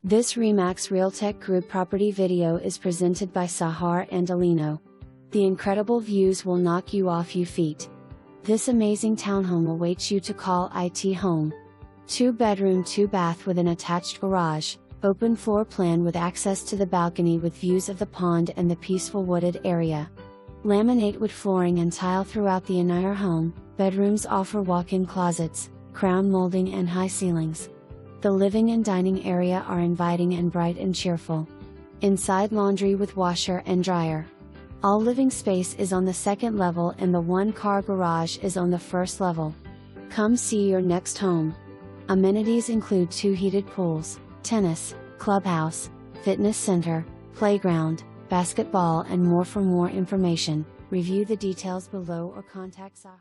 This Remax Realtec Group property video is presented by Sahar and Alino. The incredible views will knock you off your feet. This amazing townhome awaits you to call IT Home. 2-bedroom 2-bath with an attached garage, open floor plan with access to the balcony with views of the pond and the peaceful wooded area. Laminate wood flooring and tile throughout the ENIRE home. Bedrooms offer walk-in closets, crown molding and high ceilings. The living and dining area are inviting and bright and cheerful. Inside laundry with washer and dryer. All living space is on the second level and the 1-car garage is on the first level. Come see your next home. Amenities include 2 heated pools, tennis, clubhouse, fitness center, playground, basketball and more. For more information, review the details below or contact Sahar.